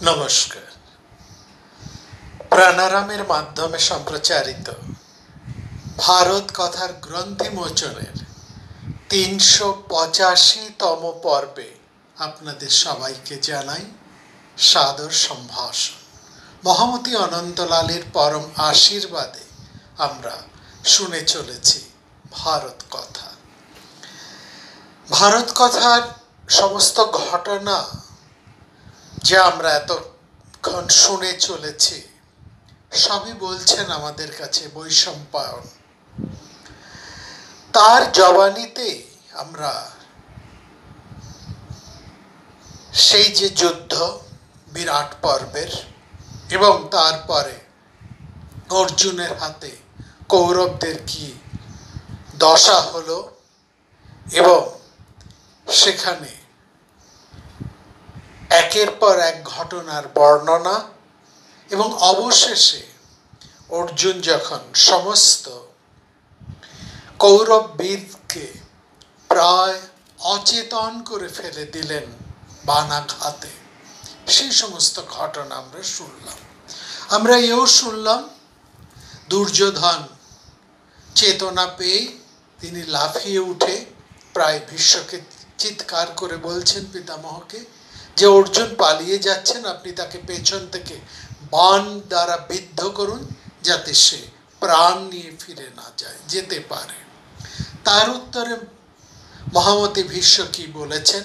নমস্কার। প্রাণারামের মাধ্যমে সম্প্রচারিত ভারত কথার গ্রন্থি মোচনের ৩৮৫তম পর্বে আপনাদের সবাইকে জানাই সাদর সম্ভাষণ। মহামতি অনন্তলালের পরম আশীর্বাদে আমরা শুনে চলেছি ভারত কথা। ভারত কথার সমস্ত ঘটনা যা আমরা এতক্ষণ শুনে চলেছি সবই বলছেন আমাদের কাছে বৈশম্পায়ন। তার জবানিতে আমরা সেই যে যুদ্ধ বিরাট পর্বের এবং তারপরে অর্জুনের হাতে কৌরবদের কি দশা হলো এবং সেখানে একের পর এক ঘটনার বর্ণনা এবং অবশেষে অর্জুন যখন সমস্ত কৌরব বীরকে প্রায় অচেতন করে ফেলে দিলেন বানাঘাতে, সেই সমস্ত ঘটনা আমরা শুনলাম। আমরা এও শুনলাম দুর্যোধন চেতনা পেয়ে তিনি লাফিয়ে উঠে প্রায় ভীষ্মকে চিৎকার করে বলছেন পিতামহকে যে অর্জুন পালিয়ে যাচ্ছেন, আপনি তাকে পেছন থেকে বাণ দ্বারা বিদ্ধ করুন যাতে সে প্রাণ নিয়ে ফিরে না যেতে পারে। তার উত্তরে মহামতি ভীষ্ম কি বলেছেন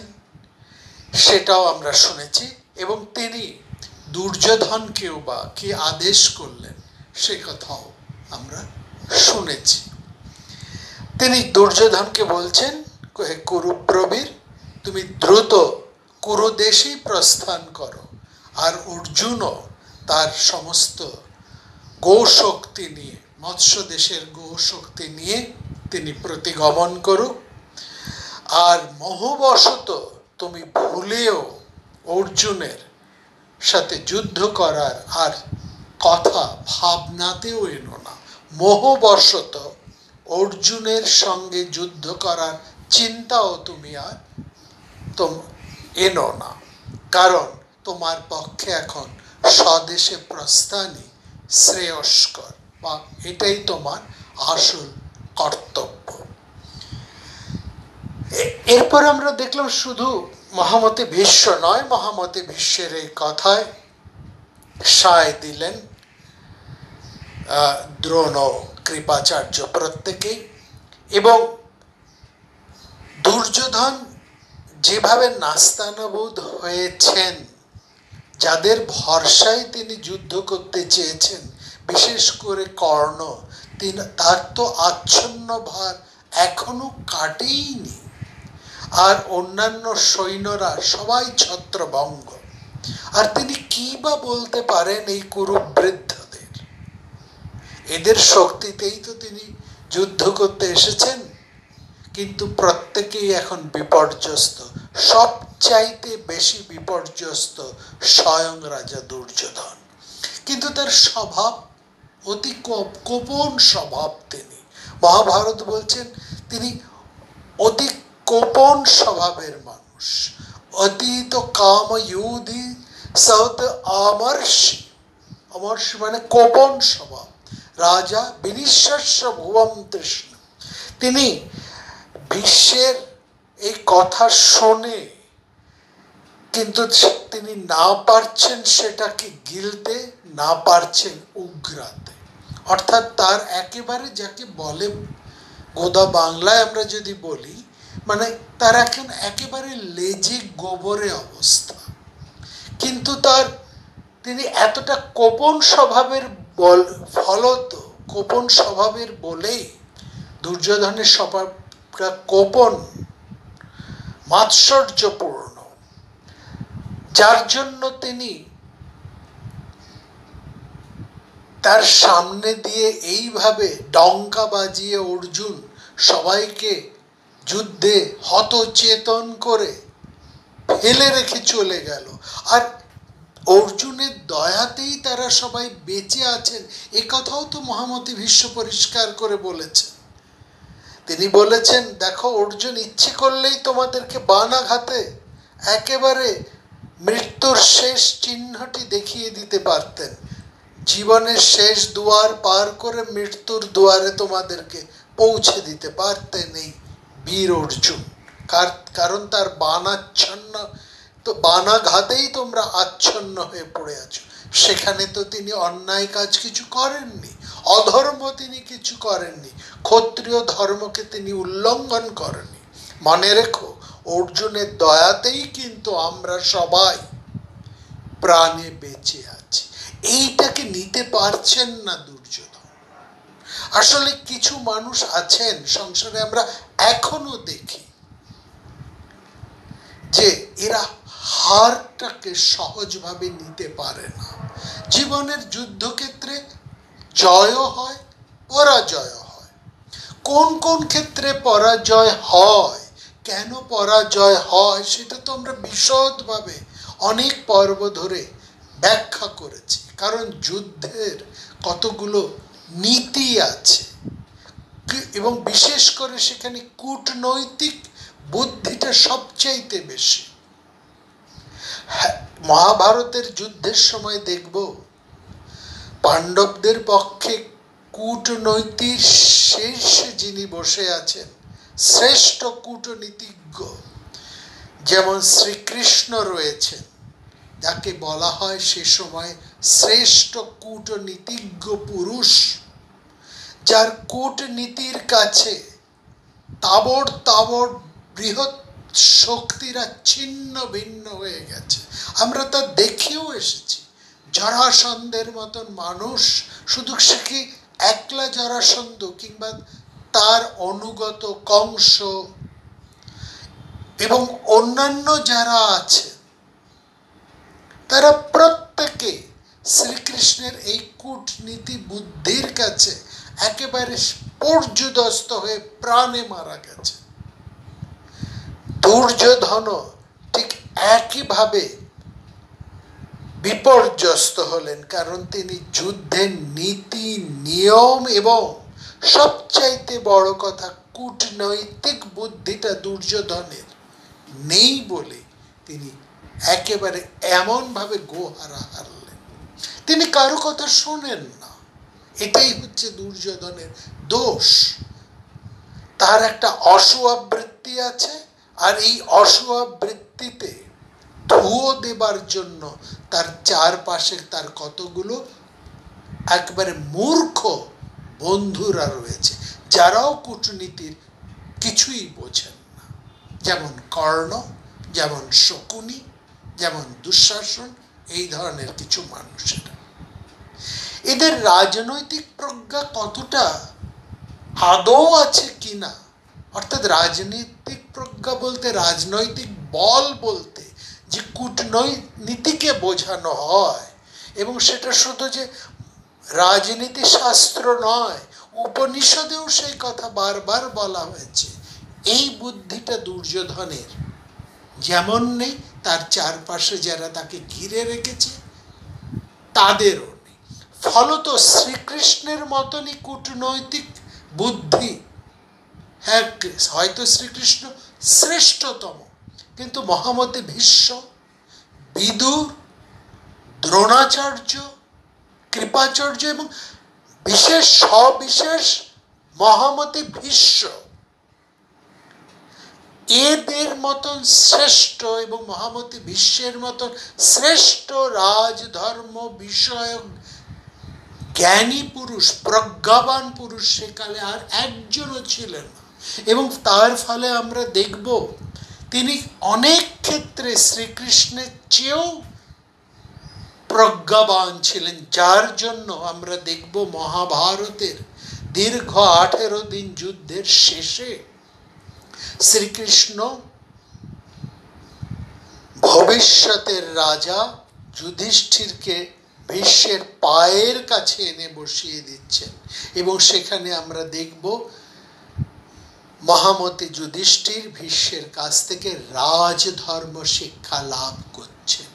সেটাও আমরা শুনেছি এবং তিনি দুর্যোধনকেও বা কি আদেশ করলেন সে কথাও আমরা শুনেছি। তিনি দুর্যোধনকে বলছেন, হে কুরুপ্রবীর, তুমি দ্রুত কুরুদেশেই প্রস্থান করো, আর অর্জুনও তার সমস্ত গৌশক্তি নিয়ে, মৎস্য দেশের গৌশক্তি নিয়ে তিনি প্রতিগমন করুক। আর মোহবশত তুমি ভুলেও অর্জুনের সাথে যুদ্ধ করার আর কথা ভাবনাতেও এনো না। মোহবশত অর্জুনের সঙ্গে যুদ্ধ করার চিন্তাও তুমি আর এনো না, কারণ তোমার পক্ষে এখন স্বদেশে প্রস্থানই শ্রেয়স্কর, বা এটাই তোমার আসল কর্তব্য। এরপর আমরা দেখলাম শুধু মহামতি ভীষ্ম নয়, মহামতি ভীষ্মের এই কথায় সায় দিলেন দ্রোণ, কৃপাচার্য প্রত্যেকেই। এবং দুর্যোধন যেভাবে নাস্তানাবুদ হয়েছেন, যাদের ভরসায় তিনি যুদ্ধ করতে চেয়েছেন, বিশেষ করে কর্ণ, তার তো আচ্ছন্ন ভার এখনো কাটেইনি, আর অন্যান্য সৈন্যরা সবাই ছত্রভঙ্গ। আর তিনি কি বা বলতে পারেন এই কুরুবৃদ্ধদের? এদের শক্তিতেই তো তিনি যুদ্ধ করতে এসেছেন, কিন্তু প্রত্যেকেই এখন বিপর্যস্ত। সবচাইতে বেশি বিপর্যস্ত স্বয়ং রাজা দুর্যোধন। কিন্তু তার স্বভাব অতি কোপন স্বভাব। তিনি মহাভারত বলছেন তিনি অতি কোপন স্বভাবের মানুষ। অতীত কাম ইউধি সত আমর্ষি। অমর্ষি মানে কোপন স্বভাব। রাজা বিনিশ্বস্য ভুবম তৃষ্ণ। তিনি বিশ্বের এই কথা শোনে, কিন্তু তিনি না পারছেন সেটাকে গিলতে, না পারছেন উগরাতে। অর্থাৎ তার একেবারে যাকে বলে গোদা বাংলায় আমরা যদি বলি, মানে তার এখন একেবারে লেজে গোবরে অবস্থা। কিন্তু তিনি এতটা কোপন স্বভাবের ফলত, কোপন স্বভাবের বলেই দুর্যোধনের স্বভাবটা কোপন, মাৎসর্যপূর্ণ, যার জন্য তিনি তার সামনে দিয়ে এইভাবে ডঙ্কা বাজিয়ে অর্জুন সবাইকে যুদ্ধে হতচেতন করে ফেলে রেখে চলে গেল। আর অর্জুনের দয়াতেই তারা সবাই বেঁচে আছেন, এ কথাও তো মহামতি ভীষ্ম পরিষ্কার করে বলেছেন। তিনি বলেছেন, দেখো অর্জুন ইচ্ছে করলেই তোমাদেরকে বানাঘাতে একেবারে মৃত্যুর শেষ চিহ্নটি দেখিয়ে দিতে পারতেন। জীবনের শেষ দুয়ার পার করে মৃত্যুর দুয়ারে তোমাদেরকে পৌঁছে দিতে পারতেন এই বীর অর্জুন। কারণ তার বানাচ্ছন্ন, তো বানাঘাতেই তোমরা আচ্ছন্ন হয়ে পড়ে আছো। সেখানে তো তিনি অন্যায় কাজ কিছু করেননি, অধর্ম তিনি কিছু করেননি, ক্ষত্রিয় ধর্মকে তিনি উল্লঙ্ঘন করেননি। মনে রেখো, অর্জুনের দয়াতেই কিন্তু আমরা সবাই প্রাণে বেঁচে আছি। এইটাকে নিতে পারছেন না দুর্যোধন। আসলে কিছু মানুষ আছেন সংসারে, আমরা এখনো দেখি যে এরা হারটাকে সহজভাবে নিতে পারে না। জীবনের যুদ্ধক্ষেত্রে জয়ও হয়, পরাজয় হয়। কোন কোন ক্ষেত্রে পরাজয় হয়, কেন পরাজয় হয়, সেটা তো আমরা বিশদভাবে অনেক পর্ব ধরে ব্যাখ্যা করেছি। কারণ যুদ্ধের কতগুলো নীতি আছে এবং বিশেষ করে সেখানে কূটনৈতিক বুদ্ধিটা সবচাইতে বেশি। মহাভারতের যুদ্ধের সময় দেখব পাণ্ডবদের পক্ষে কূটনৈতিক শীর্ষে যিনি বসে আছেন, শ্রেষ্ঠ কূটনীতিজ্ঞ, যেমন শ্রীকৃষ্ণ রয়েছেন, যাকে বলা হয় সে সময় শ্রেষ্ঠ কূটনীতিজ্ঞ পুরুষ, যার কূটনীতির কাছে তাবড় তাবড় বৃহৎ শক্তিরা ছিন্ন ভিন্ন হয়ে গেছে। আমরা তা দেখেও এসেছি। জরাসন্ধের মতন মানুষ, শুধু সে কি একলা জরাসন্ধ কিংবা তার অনুগত কংস এবং অন্যান্য যারা আছে, তারা প্রত্যেকে শ্রীকৃষ্ণের এই কূটনীতি বুদ্ধির কাছে একেবারে পর্যুদস্ত হয়ে প্রাণে মারা গেছে। দুর্যোধন ঠিক একইভাবে বিপর্যস্ত হলেন, কারণ তিনি যুদ্ধের নীতি নিয়ম এবং সবচাইতে বড় কথা কূটনৈতিক বুদ্ধিটা দুর্যোধনের নেই বলে তিনি একেবারে এমনভাবে গোহারা হারলেন। তিনি কারো কথা শোনেন না, এটাই হচ্ছে দুর্যোধনের দোষ। তার একটা অসুয়াবৃত্তি আছে, আর এই অসুয়াবৃত্তিতে ধুয়ো দেবার জন্য তার চারপাশে তার কতগুলো একবারে মূর্খ বন্ধুরা রয়েছে, যারাও কূটনীতির কিছুই বোঝেন না। যেমন কর্ণ, যেমন শকুনি, যেমন দুঃশাসন, এই ধরনের কিছু মানুষেরা। এদের রাজনৈতিক প্রজ্ঞা কতটা আদৌ আছে কিনা, অর্থাৎ রাজনৈতিক প্রজ্ঞা বলতে, রাজনৈতিক বল বলতে যে কূটনীতিকে বোঝানো হয়, এবং সেটা শুধু যে রাজনীতি শাস্ত্র নয়, উপনিষদেও সেই কথা বারবার বলা হয়েছে। এই বুদ্ধিটা দুর্যোধনের যেমন নেই, তার চারপাশে যারা তাকে ঘিরে রেখেছে তাদেরও নেই। ফলত শ্রীকৃষ্ণের মতনই কূটনৈতিক বুদ্ধি, হ্যাঁ হয়তো শ্রীকৃষ্ণ শ্রেষ্ঠতম, কিন্তু মহামতি ভীষ্ম, বিদুর, দ্রোণাচার্য, কৃপাচার্য এবং বিশেষ সবিশেষ মহামতি ভীষ্ম, এদের মতন শ্রেষ্ঠ এবং মহামতি ভীষ্মের মতন শ্রেষ্ঠ রাজধর্ম বিষয়ক জ্ঞানী পুরুষ, প্রজ্ঞাবান পুরুষ সেকালে আর একজনও ছিলেন না। এবং তার ফলে আমরা দেখব তিনি অনেক ক্ষেত্রে শ্রীকৃষ্ণের চেয়েও প্রজ্ঞাবান ছিলেন, যার জন্য আমরা দেখব মহাভারতের দীর্ঘ 18 দিন যুদ্ধের শেষে শ্রীকৃষ্ণ ভবিষ্যতের রাজা যুধিষ্ঠিরকে ভীষ্মের পায়ের কাছে এনে বসিয়ে দিচ্ছেন, এবং সেখানে আমরা দেখব মহামতি যুধিষ্ঠির ভীষ্মের কাছ থেকে রাজধর্ম শিক্ষা লাভ করছেন,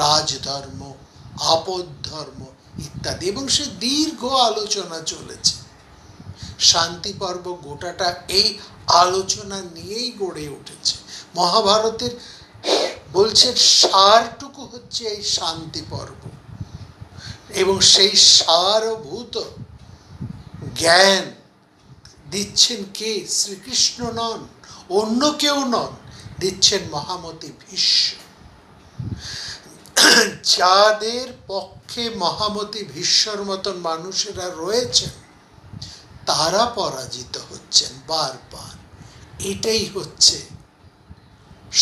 রাজধর্ম, আপদ ধর্ম ইত্যাদি। এবং সে দীর্ঘ আলোচনা চলেছে। শান্তি পর্ব গোটাটা এই আলোচনা নিয়েই গড়ে উঠেছে। মহাভারতের বলছে সারটুকু হচ্ছে এই শান্তি পর্ব, এবং সেই সারভূত জ্ঞান দিচ্ছেন কে? শ্রীকৃষ্ণ নন, অন্য কেউ নন, দিচ্ছেন মহামতি ভীষ্ম। যাদের পক্ষে মহামতি ভীষ্মর মতন মানুষেরা রয়েছেন তারা পরাজিত হচ্ছেন বারবার। এটাই হচ্ছে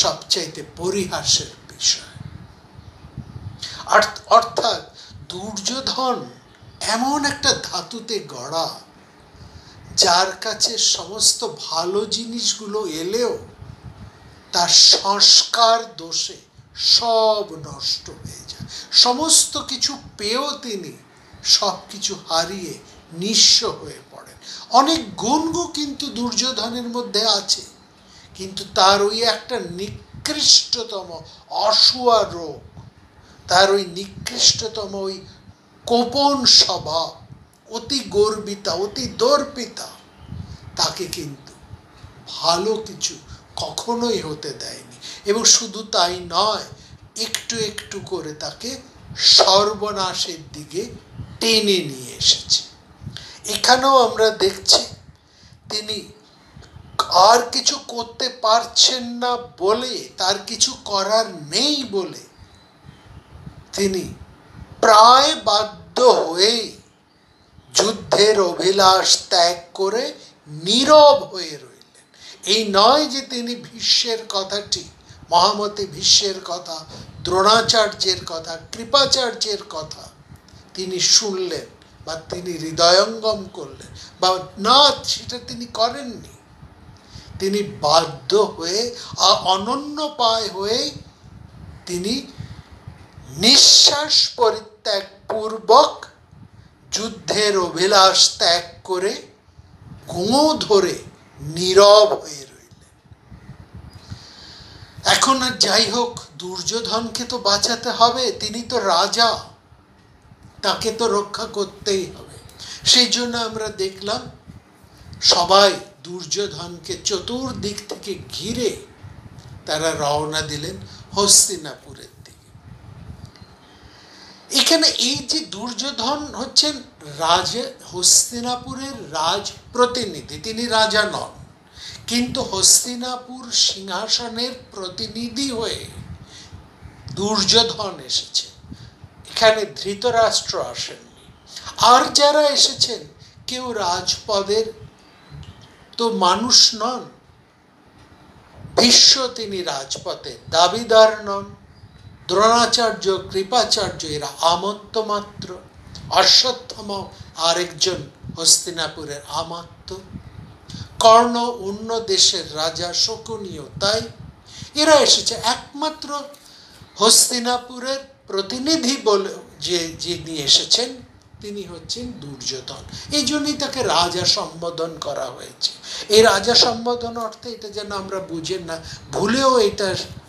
সবচাইতে পরিহাসের বিষয়। অর্থাৎ দুর্যোধন এমন একটা ধাতুতে গড়া, যার কাছে সমস্ত ভালো জিনিসগুলো এলেও তার সংস্কার দোষে সব নষ্ট হয়ে যায়। সমস্ত কিছু পেয়েও তিনি সব কিছু হারিয়ে নিঃস্ব হয়ে পড়েন। অনেক গুণও কিন্তু দুর্যোধনের মধ্যে আছে, কিন্তু তার ওই একটা নিকৃষ্টতম অসুয়া রোগ, তার ওই নিকৃষ্টতম ওই কোপন স্বভাব, অতি গর্বিতা, অতি দর্পিতা, তাকে কিন্তু ভালো কিছু কখনোই হতে দেয়নি। এবং শুধু তাই নয়, একটু একটু করে তাকে সর্বনাশের দিকে টেনে নিয়ে এসেছে। এখানেও আমরা দেখছি তিনি আর কিছু করতে পারছেন না বলে, তার কিছু করার নেই বলে তিনি প্রায় বাধ্য হয়েই যুদ্ধের অভিলাষ ত্যাগ করে নীরব হয়ে রইলেন। এই নয় যে তিনি ভীষ্মের কথাটি, মহামতি ভীষ্মের কথা, দ্রোণাচার্যের কথা, কৃপাচার্যের কথা তিনি শুনলেন বা তিনি হৃদয়ঙ্গম করলেন, বা না, সেটা তিনি করেননি। তিনি বাধ্য হয়ে অনন্যপায় হয়ে তিনি নিঃশ্বাস পরিত্যাগ পূর্বক যুদ্ধের অভিলাষ ত্যাগ করে গোঁ ধরে নীরব হয়ে রইলেন। এখন আর যাই হোক, দুর্যোধনকে তো বাঁচাতে হবে, তিনি তো রাজা, তাকে তো রক্ষা করতেই হবে। সেই জন্য আমরা দেখলাম সবাই দুর্যোধনকে চতুর্দিক থেকে ঘিরে তারা রওনা দিলেন হস্তিনাপুরের দিকে। এখানে এই যে দুর্যোধন হচ্ছেন রাজা, হস্তিনাপুরের রাজ প্রতিনিধি, তিনি রাজা নন, কিন্তু হস্তিনাপুর সিংহাসনের প্রতিনিধি হয়ে দুর্যোধন এসেছে। এখানে ধৃতরাষ্ট্র আসেননি। আর যারা এসেছেন কেউ রাজপদের তো মানুষ নন। ভীষ্ম তিনি রাজপথের দাবিদার নন, দ্রোণাচার্য, কৃপাচার্য এরা আমত্ত মাত্র, অশ্বত্থাম আরেকজন হস্তিনাপুরের আমাত্য, কর্ণ অন্য দেশের রাজা, শকুনীয় তাই। এরা এসেছে, একমাত্র হস্তিনাপুরের প্রতিনিধি বলে যিনি এসেছেন তিনি হচ্ছেন দুর্যোধন। এই জন্যই তাকে রাজা সম্বোধন করা হয়েছে। এই রাজা সম্বোধন অর্থে এটা যেন আমরা বুঝেন না, ভুলেও এটা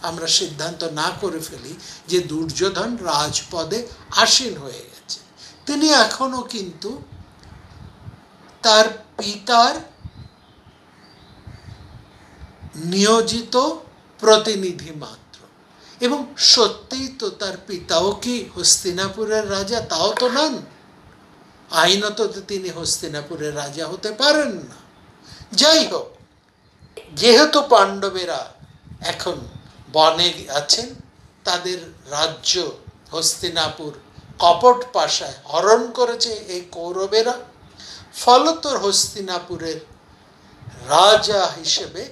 আমরা সিদ্ধান্ত না করে ফেলি যে দুর্যোধন রাজপদে আসীন হয়ে গেছে। তিনি এখনো কিন্তু তার পিতার নিয়োজিত প্রতিনিধি মাত্র। এবং সত্যিই তো তার পিতাও কি হস্তিনাপুরের রাজা? তাও তো নন। আইনত তিনি হস্তিনাপুরের রাজা হতে পারেন না। যাই হোক, যেহেতু পাণ্ডবেরা এখন বনে আছেন, তাদের রাজ্য হস্তিনাপুর কপট পাশায় হরণ করেছে এই কৌরবেরা, ফলত হস্তিনাপুরের রাজা হিসেবে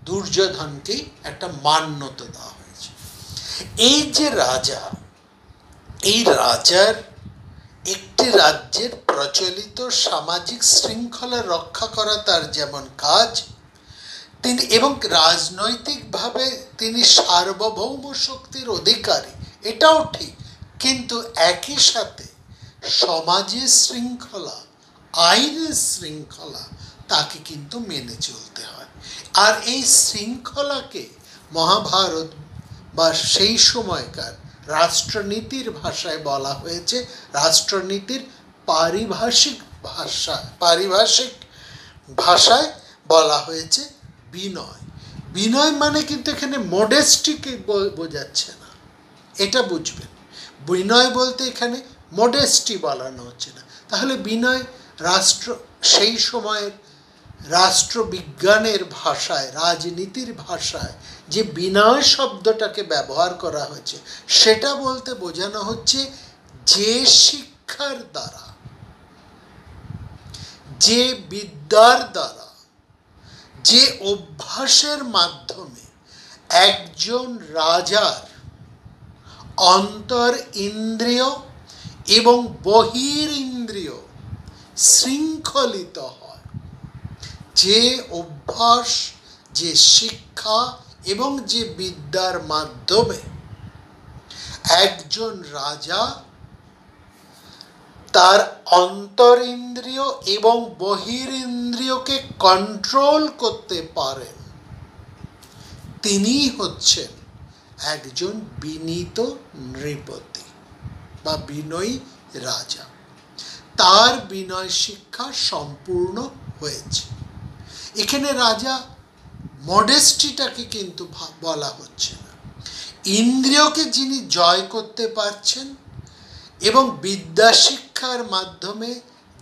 দুর্যোধনকে একটা মান্যতা দেওয়া হয়েছে। এই যে রাজা, এই রাজার একটি রাজ্যের প্রচলিত সামাজিক শৃঙ্খলা রক্ষা করা তার যেমন কাজ, তিনি এবং রাজনৈতিকভাবে তিনি সার্বভৌম শক্তির অধিকারী, এটাও ঠিক, কিন্তু একই সাথে সমাজের শৃঙ্খলা, আইনের শৃঙ্খলা তাকে কিন্তু মেনে চলতে হয়। আর এই শৃঙ্খলাকে মহাভারত বা সেই সময়কার রাষ্ট্রনীতির ভাষায় বলা হয়েছে, রাষ্ট্রনীতির পারিভাষিক ভাষায় বলা হয়েছে বিনয়। বিনয় মানে কিন্তু এখানে মডেস্টিকে বোঝাচ্ছে না, এটা বুঝবেন। বিনয় বলতে এখানে মডেস্টি বলানো হচ্ছে না। তাহলে বিনয় সেই সময়ের রাষ্ট্রবিজ্ঞানের ভাষায়, রাজনীতির ভাষায় যে বিনয় শব্দটাকে ব্যবহার করা হয়েছে, সেটা বলতে বোঝানো হচ্ছে যে শিক্ষার দ্বারা, যে বিদ্যার দ্বারা, যে অভ্যাসের মাধ্যমে একজন রাজার অন্তর ইন্দ্রিয় এবং বহির ইন্দ্রিয় শৃঙ্খলিত হয়, যে অভ্যাস, যে শিক্ষা এবং যে বিদ্যার মাধ্যমে একজন রাজা তার অন্তর ইন্দ্রিয় এবং বহির ইন্দ্রিয়কে কন্ট্রোল করতে পারেন, তিনি হচ্ছেন একজন বিনীত নৃপতি বা বিনয়ী রাজা। তার বিনয় শিক্ষা সম্পূর্ণ হয়েছে। এখানে রাজা মডেস্টিটাকে কিন্তু বলা হচ্ছে না। ইন্দ্রিয়কে যিনি জয় করতে পারছেন এবং বিদ্যা শিক্ষার মাধ্যমে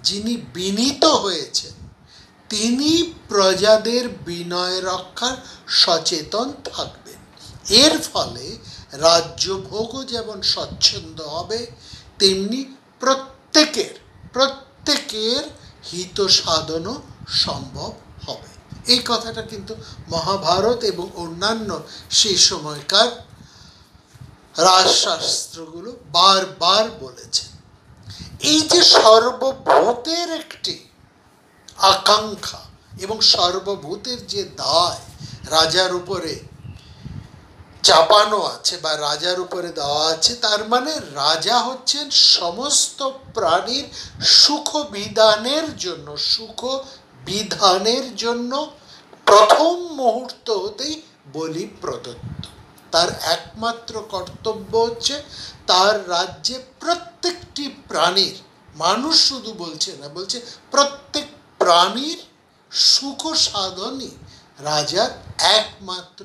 যিনি বিনীত হয়েছেন, তিনি প্রজাদের বিনয় রক্ষার সচেতন থাকবেন। এর ফলে রাজ্যভোগও যেমন স্বচ্ছন্দ হবে, তেমনি প্রত্যেকের হিত সাধনও সম্ভব হবে। এই কথাটা কিন্তু মহাভারত এবং অন্যান্য সেই সময়কার রাজশাস্ত্রগুলো বারবার বলেছে। এই যে সর্বভূতের একটি আকাঙ্ক্ষা এবং সর্বভূতের যে দায় রাজার উপরে চাপানো আছে বা রাজার উপরে দেওয়া আছে, তার মানে রাজা হচ্ছেন সমস্ত প্রাণীর সুখ বিধানের জন্য প্রথম মুহূর্ত হতেই বলি প্রদত্ত। তার একমাত্র কর্তব্য হচ্ছে তার রাজ্যে প্রত্যেকটি প্রাণীর, মানুষ শুধু বলছে না, বলছে প্রত্যেক প্রাণীর সুখ সাধনই রাজার একমাত্র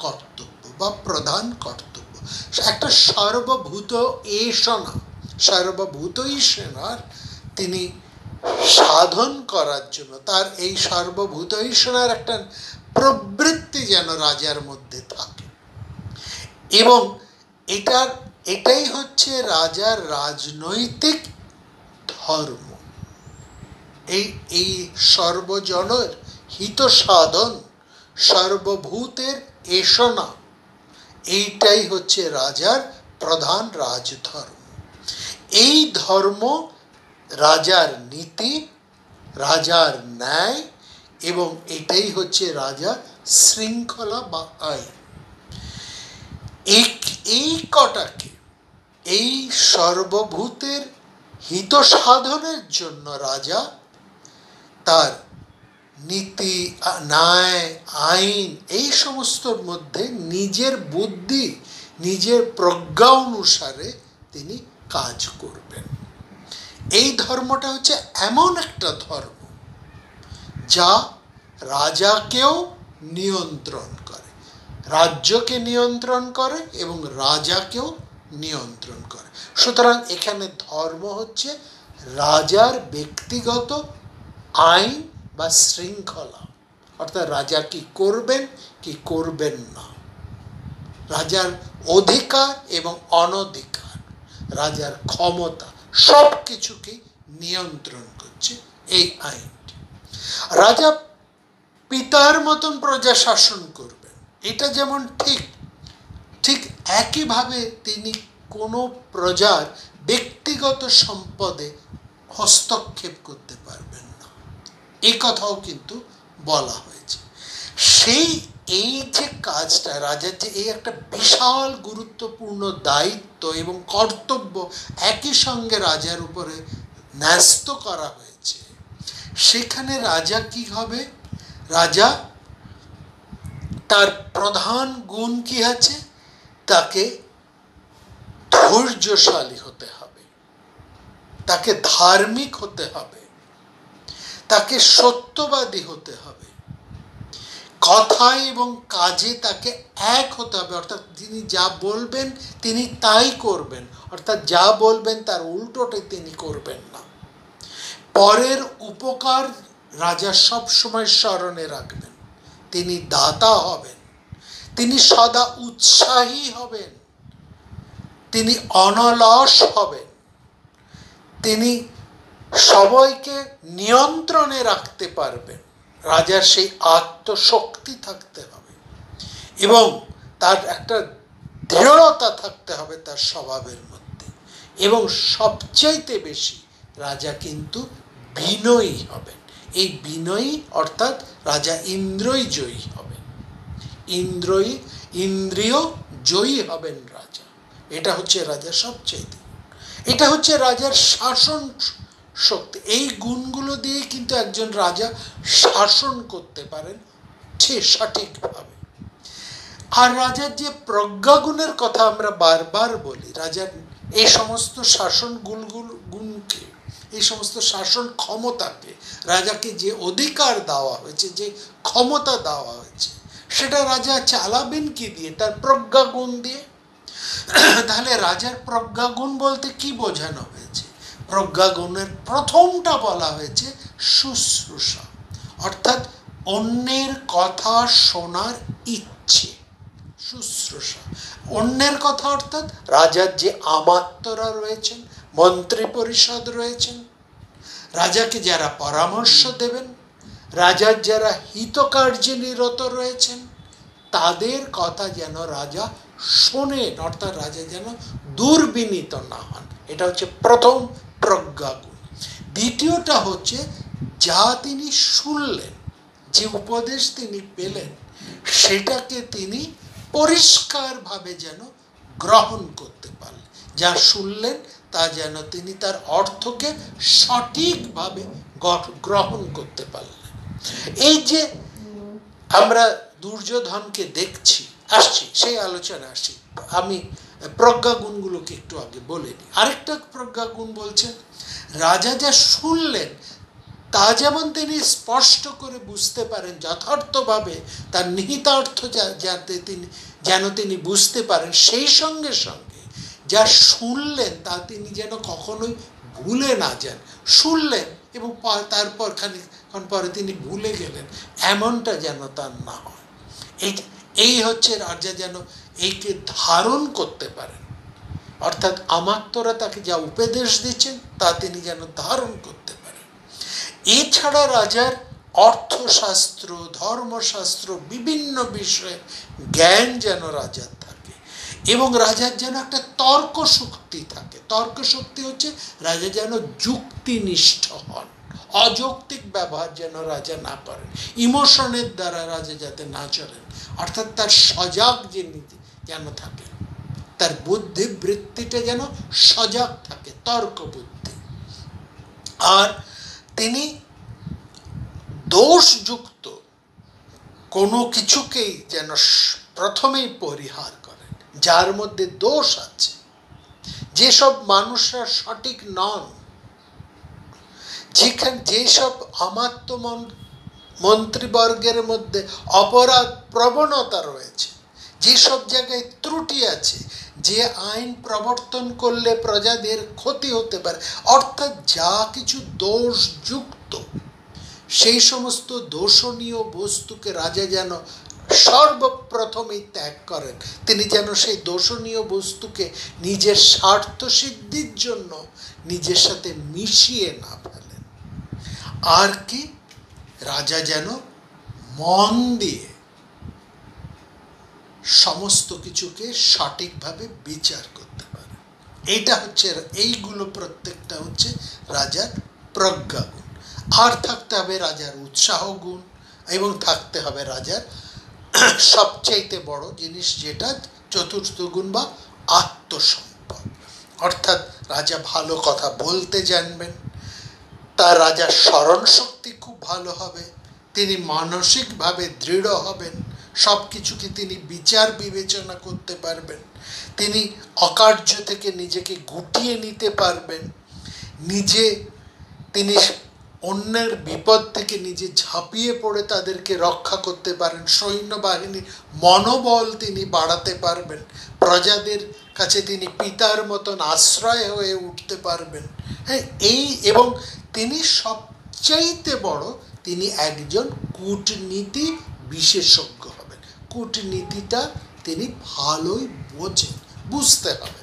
কর্তব্য বা প্রধান কর্তব্য। একটা সর্বভূতৈষণার তিনি সাধন করার জন্য, তার এই সর্বভূতৈষণার একটা প্রবৃত্তি যেন রাজার মধ্যে থাকে, এবং এটাই হচ্ছে রাজার রাজনৈতিক ধর্ম। এই সর্বজনের হিত সাধন, সর্বভূতের এষণা, এইটাই হচ্ছে রাজার প্রধান রাজধর্ম। এই ধর্ম রাজার নীতি, রাজার ন্যায়, এবং এটাই হচ্ছে রাজার শৃঙ্খলা বা আইন। এই কটাকে, এই সর্বভূতের হিত সাধনের জন্য রাজা তার নীতি, ন্যায়, আইন এই সমস্তর মধ্যে নিজের বুদ্ধি, নিজের প্রজ্ঞা অনুসারে তিনি কাজ করবেন। এই ধর্মটা হচ্ছে এমন একটা ধর্ম যা রাজাকেও নিয়ন্ত্রণ করে, রাজ্যকে নিয়ন্ত্রণ করে এবং রাজাকেও নিয়ন্ত্রণ করে। সুতরাং এখানে ধর্ম হচ্ছে রাজার ব্যক্তিগত আইন বা শৃঙ্খলা, অর্থাৎ রাজা কি করবেন কি করবেন না, রাজার অধিকার এবং অনধিকার, রাজার ক্ষমতা, সব কিছুকে নিয়ন্ত্রণ করছে এই আইনটি। রাজা পিতার মতন প্রজা শাসন করবেন, এটা যেমন ঠিক একইভাবে তিনি কোনো প্রজার ব্যক্তিগত সম্পদে হস্তক্ষেপ করতে পারবেন না, এই কথাও কিন্তু বলা হয়েছে। এই যে কাজটা, রাজার যে এই একটা বিশাল গুরুত্বপূর্ণ দায়িত্ব এবং কর্তব্য একই সঙ্গে রাজার উপরে ন্যস্ত করা হয়েছে, সেখানে রাজা কি হবে? রাজা তার প্রধান গুণ কি আছে? তাকে ধৈর্যশালী হতে হবে, তাকে ধার্মিক হতে হবে, তাকে সত্যবাদী হতে হবে, কথায় এবং কাজে তাকে এক হতে হবে, অর্থাৎ তিনি যা বলবেন তিনি তাই করবেন, অর্থাৎ যা বলবেন তার উল্টোটা তিনি করবেন না। পরের উপকার রাজা সব সময় স্মরণে রাখবেন। তিনি দাতা হবেন, তিনি সদা উৎসাহী হবেন, তিনি অনলস হবেন, তিনি সবাইকে নিয়ন্ত্রণে রাখতে পারবেন। রাজার সেই আত্মশক্তি থাকতে হবে এবং তার একটা দৃঢ়তা থাকতে হবে তার স্বভাবের মধ্যে। এবং সবচাইতে বেশি রাজা কিন্তু বিনয়ী হবেন। এই বিনয়ী অর্থাৎ রাজা ইন্দ্রিয় জয়ী হবেন, ইন্দ্রিয় জয়ী হবেন রাজা। এটা হচ্ছে রাজার সবচাইতে, এটা হচ্ছে রাজার শাসন শক্তি। এই গুণগুলো দিয়ে কিন্তু একজন রাজা শাসন করতে পারেন ঠিক সঠিকভাবে। আর রাজার যে প্রজ্ঞাগুণের কথা আমরা বারবার বলি, রাজার এই সমস্ত শাসন গুণকে, এই সমস্ত শাসন ক্ষমতাকে, রাজাকে যে অধিকার দেওয়া হয়েছে, যে ক্ষমতা দেওয়া হয়েছে, সেটা রাজা চালাবেন কি দিয়ে? তার প্রজ্ঞাগুণ দিয়ে। তাহলে রাজার প্রজ্ঞাগুণ বলতে কি বোঝানো হয়েছে? প্রজ্ঞাগুণের প্রথমটা বলা হয়েছে শুশ্রূষা, অর্থাৎ অন্যের কথা শোনার ইচ্ছে। শুশ্রূষা, অন্যের কথা অর্থাৎ রাজার যে আমাত্যরা রয়েছেন, মন্ত্রী পরিষদ রয়েছেন, রাজাকে যারা পরামর্শ দেবেন, রাজার যারা হিতকার্যে নিরত রয়েছেন, তাদের কথা যেন রাজা শোনেন, অর্থাৎ রাজা যেন দুর্বিনীত না হন। এটা হচ্ছে প্রথম প্রজ্ঞাগুণ। দ্বিতীয়টা হচ্ছে যা তিনি শুনলেন, যে উপদেশ তিনি পেলেন, সেটাকে তিনি পরিষ্কারভাবে যেন গ্রহণ করতে পারলেন। যা শুনলেন তা যেন তিনি তার অর্থকে সঠিকভাবে গ্রহণ করতে পারলেন। এই যে আমরা দুর্যোধনকে দেখছি, আসছি সেই আলোচনা আসছি, আমি প্রজ্ঞাগুণগুলোকে একটু আগে বলে নিই। আরেকটা প্রজ্ঞাগুণ বলছেন রাজা যা শুনলেন তা যেমন তিনি স্পষ্ট করে বুঝতে পারেন, যথার্থভাবে তার নিহিতার্থ যেন তিনি বুঝতে পারেন, সেই সঙ্গে সঙ্গে যা শুনলেন তা তিনি যেন কখনোই ভুলে না যান। শুনলেন এবং তারপর খানিকক্ষণ পরে তিনি ভুলে গেলেন, এমনটা যেন তার না হয়। এই হচ্ছে রাজা যেন এইকে ধারণ করতে পারেন, অর্থাৎ আমাত্যরা তাকে যা উপদেশ দিচ্ছেন তা তিনি যেন ধারণ করতে পারেন। এছাড়া রাজার অর্থশাস্ত্র, ধর্মশাস্ত্র, বিভিন্ন বিষয়ে জ্ঞান যেন রাজার থাকে এবং রাজার যেন একটা তর্ক শক্তি থাকে। তর্ক শক্তি হচ্ছে রাজা যেন যুক্তিনিষ্ঠ হন, অযৌক্তিক ব্যবহার যেন রাজা না করেন, ইমোশনের দ্বারা রাজা যাতে না চলেন, অর্থাৎ তার সজাগ যেন থাকে, তার বুদ্ধি বৃত্তিটা যেন সজাগ থাকে, তর্ক বুদ্ধি। আর তিনি দোষযুক্ত কোনো কিছুকেই যেন প্রথমেই পরিহার করেন, যার মধ্যে দোষ আছে। যেসব মানুষরা সঠিক নন, যেসব আমাত্য মন্ত্রীবর্গের মধ্যে অপরাধ প্রবণতা রয়েছে, যেসব জায়গায় ত্রুটি আছে, যে আইন প্রবর্তন করলে প্রজাদের ক্ষতি হতে পারে, অর্থাৎ যা কিছু দোষযুক্ত, সেই সমস্ত দোষণীয় বস্তুকে রাজা যেন সর্বপ্রথমেই ত্যাগ করেন। তিনি যেন সেই দোষণীয় বস্তুকে নিজের স্বার্থ সিদ্ধির জন্য নিজের সাথে মিশিয়ে না ফেলেন। আর কি, রাজা যেন মন দিয়ে সমস্ত কিছুকে সঠিকভাবে বিচার করতে পারে। এইটা হচ্ছে, এইগুলো প্রত্যেকটা হচ্ছে রাজার প্রজ্ঞাগুণ। আর থাকতে হবে রাজার উৎসাহ গুণ, এবং থাকতে হবে রাজার সবচাইতে বড় জিনিস যেটা চতুর্থ গুণ বা আত্মসম্পদ, অর্থাৎ রাজা ভালো কথা বলতে জানবেন, তার রাজার স্মরণ শক্তি খুব ভালো হবে, তিনি মানসিকভাবে দৃঢ় হবেন, সব কিছুকে তিনি বিচার বিবেচনা করতে পারবেন, তিনি অকার্য থেকে নিজেকে গুটিয়ে নিতে পারবেন, তিনি অন্যের বিপদ থেকে নিজে ঝাঁপিয়ে পড়ে তাদেরকে রক্ষা করতে পারেন, সৈন্যবাহিনীর মনোবল তিনি বাড়াতে পারবেন, প্রজাদের কাছে তিনি পিতার মতন আশ্রয় হয়ে উঠতে পারবেন। হ্যাঁ, এই এবং তিনি সবচাইতে বড়, তিনি একজন কূটনীতি বিশেষজ্ঞ হবেন। কূটনীতিটা তিনি ভালোই বোঝেন, বুঝতে হবে,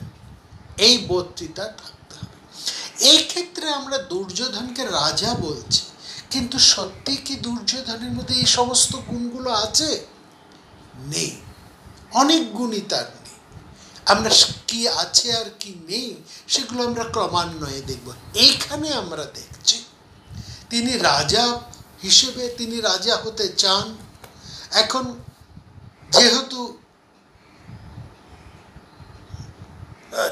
এই বোধটিটা থাকতে হবে। এই ক্ষেত্রে আমরা দুর্যোধনকে রাজা বলছি, কিন্তু সত্যি কি দুর্যোধনের মধ্যে এই সমস্ত গুণগুলো আছে? নেই, অনেক গুণই তার নেই। আমরা কি আছে আর কি নেই সেগুলো আমরা ক্রমান্বয়ে দেখব। এইখানে আমরা দেখছি তিনি রাজা হিসেবে তিনি রাজা হতে চান। এখন যেহেতু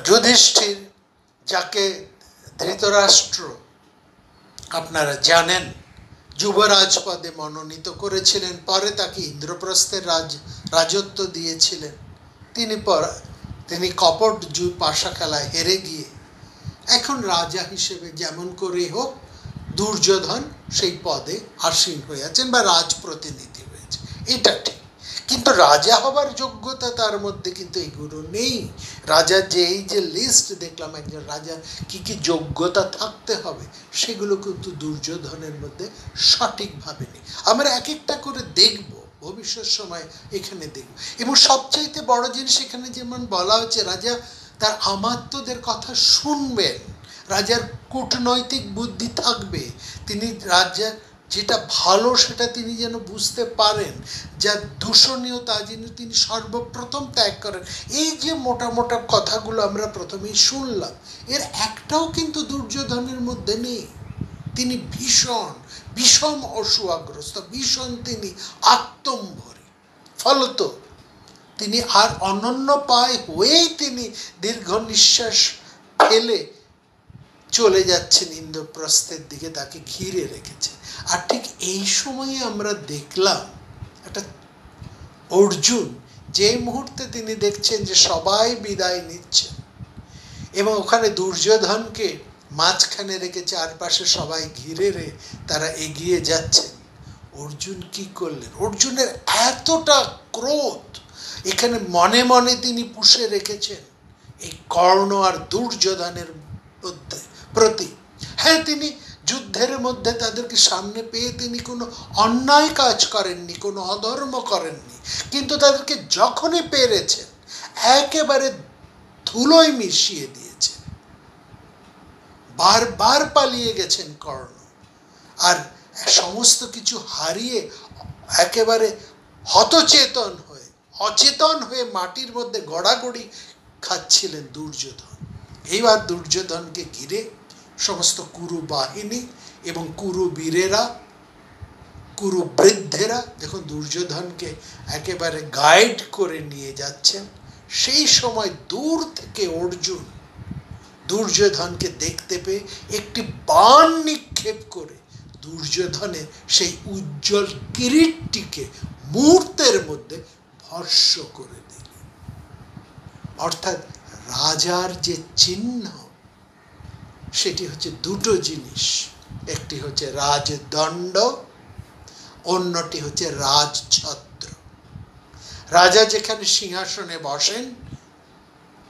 যুধিষ্ঠির, যাকে ধৃতরাষ্ট্র আপনারা জানেন যুবরাজ পদে মনোনীত করেছিলেন, পরে তাকে ইন্দ্রপ্রস্থের রাজত্ব দিয়েছিলেন, তিনি কপট পাশা খেলায় হেরে গিয়ে এখন রাজা হিসেবে যেমন করে হোক দুর্যোধন সেই পদে আসীন হয়ে আছেন বা রাজপ্রতিনিধি হয়েছে, এটা ঠিক। কিন্তু রাজা হবার যোগ্যতা তার মধ্যে কিন্তু এগুলো নেই। রাজা এই যে লিস্ট দেখলাম একজন রাজা কি কি যোগ্যতা থাকতে হবে, সেগুলো কিন্তু দুর্যোধনের মধ্যে সঠিকভাবে নেই। আমরা এক একটা করে দেখব, ভবিষ্যৎ সময় এখানে দেখব। এবং সবচাইতে বড় জিনিস এখানে যেমন বলা হচ্ছে, রাজা তার আমাত্যদের কথা শুনবেন, রাজার কূটনৈতিক বুদ্ধি থাকবে, তিনি রাজার যেটা ভালো সেটা তিনি যেন বুঝতে পারেন, যা দূষণীয় তা যেন তিনি সর্বপ্রথম ত্যাগ করেন। এই যে মোটা মোটা কথাগুলো আমরা প্রথমেই শুনলাম, এর একটাও কিন্তু দুর্যোধনের মধ্যে নেই। তিনি বিষম অসুয়াগ্রস্ত, ভীষণ তিনি আত্মম্ভরী। ফলত তিনি আর অনন্য পায় হয়েই তিনি দীর্ঘ নিঃশ্বাস ফেলে চলে যাচ্ছেন ইন্দ্রপ্রস্থের দিকে, তাকে ঘিরে রেখেছে। আর ঠিক এই সময়ে আমরা দেখলাম একটা অর্জুন, যে মুহূর্তে তিনি দেখছেন যে সবাই বিদায় নিচ্ছে এবং ওখানে দুর্যোধনকে মাঝখানে রেখে চারপাশে সবাই ঘিরে তারা এগিয়ে যাচ্ছেন, অর্জুন কি করলেন? অর্জুনের এতটা ক্রোধ এখানে মনে মনে তিনি পুষে রেখেছেন এই কর্ণ আর দুর্যোধনের প্রতি। হ্যাঁ, তিনি যুদ্ধের মধ্যে তাদেরকে সামনে পেয়ে তিনি কোনো অন্যায় কাজ করেননি, কোনো অধর্ম করেননি, কিন্তু তাদেরকে যখনই পেরেছেন একেবারে ধুলোয় মিশিয়ে দিয়েছেন। বারবার পালিয়ে গেছেন কর্ণ, আর সমস্ত কিছু হারিয়ে একেবারে অচেতন হয়ে মাটির মধ্যে গড়াগড়ি খাচ্ছিলেন দুর্যোধন। এইবার দুর্যোধনকে ঘিরে সমস্ত কুরু বাহিনী এবং কুরু বীরেরা, কুরু বৃদ্ধেরা যখন দুর্যোধনকে একেবারে গাইড করে নিয়ে যাচ্ছেন, সেই সময় দূর থেকে অর্জুন দুর্যোধনকে দেখতে পেয়ে একটি বাণ নিক্ষেপ করে দুর্যোধনের সেই উজ্জ্বল কিরীটটিকে মুহূর্তের মধ্যে ভস্ম করে দিলেন। অর্থাৎ রাজার যে চিহ্ন, সেটি হচ্ছে দুটো জিনিস, একটি হচ্ছে রাজদণ্ড, অন্যটি হচ্ছে রাজছত্র। রাজা যেখানে সিংহাসনে বসেন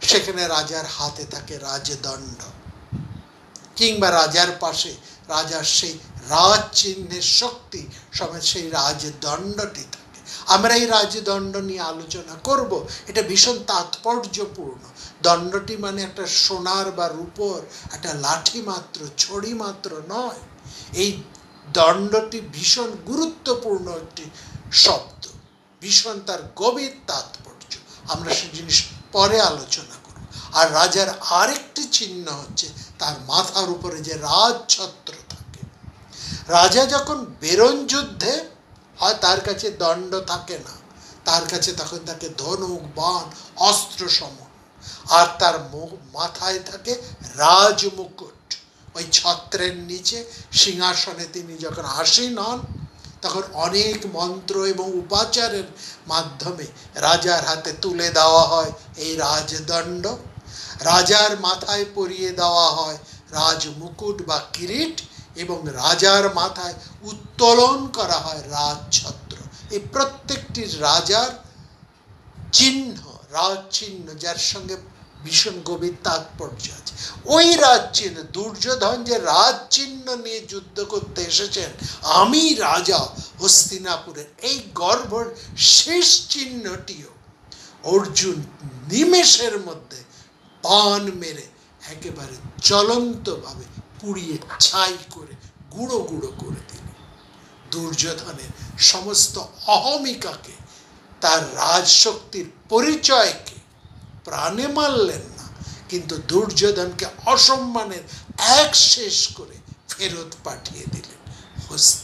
সেখানে রাজার হাতে থাকে রাজদণ্ড, কিংবা রাজার পাশে রাজার সেই রাজ চিহ্নের শক্তি সমেত সেই রাজদণ্ডটি থাকে। আমরা এই রাজদণ্ড নিয়ে আলোচনা করব, এটা ভীষণ তাৎপর্যপূর্ণ। দণ্ডটি মানে একটা সোনার বা রূপোর একটা লাঠি মাত্র, ছড়ি মাত্র নয়। এই দণ্ডটি ভীষণ গুরুত্বপূর্ণ একটি শব্দ, ভীষণ তার গভীর তাৎপর্য। আমরা সে জিনিস পরে আলোচনা করব। আর রাজার আরেকটি চিহ্ন হচ্ছে তার মাথার উপরে যে রাজছত্র থাকে। রাজা যখন বেরোন যুদ্ধে হয়, তার কাছে দণ্ড থাকে না, তার কাছে তখন থাকে ধনুক, বাণ, অস্ত্র সমূহ, আর তার মাথায় থাকে রাজমুকুট। ওই ছত্রের নিচে সিংহাসনে তিনি যখন আসীন হন, তখন অনেক মন্ত্র এবং উপাচারের মাধ্যমে রাজার হাতে তুলে দেওয়া হয় এই রাজদণ্ড, রাজার মাথায় পরিয়ে দেওয়া হয় রাজমুকুট বা কিরীট, এবং রাজার মাথায় উত্তোলন করা হয় রাজছত্র। এই প্রত্যেকটি রাজার চিহ্ন, রাজ চিহ্ন, যার সঙ্গে ভীষণ গভীর তাৎপর্য আছে। ওই রাজ চিহ্ন, দুর্যোধন যে রাজ চিহ্ন নিয়ে যুদ্ধ করতে এসেছেন, আমি রাজা হস্তিনাপুরের, এই গর্ভের শেষ চিহ্নটিও অর্জুন নিমেষের মধ্যে বাণ মেরে একেবারে জ্বলন্তভাবে পুড়িয়ে ছাই করে গুঁড়ো গুঁড়ো করে দিল। দুর্যোধনের সমস্ত অহমিকাকে, তার রাজশক্তির পরিচয়কে প্রাণে মারলেন না, কিন্তু দুর্যোধনকে অসম্মানের এক শেষ করে ফেরত পাঠিয়ে দিলেন হস্তিনাপুরে।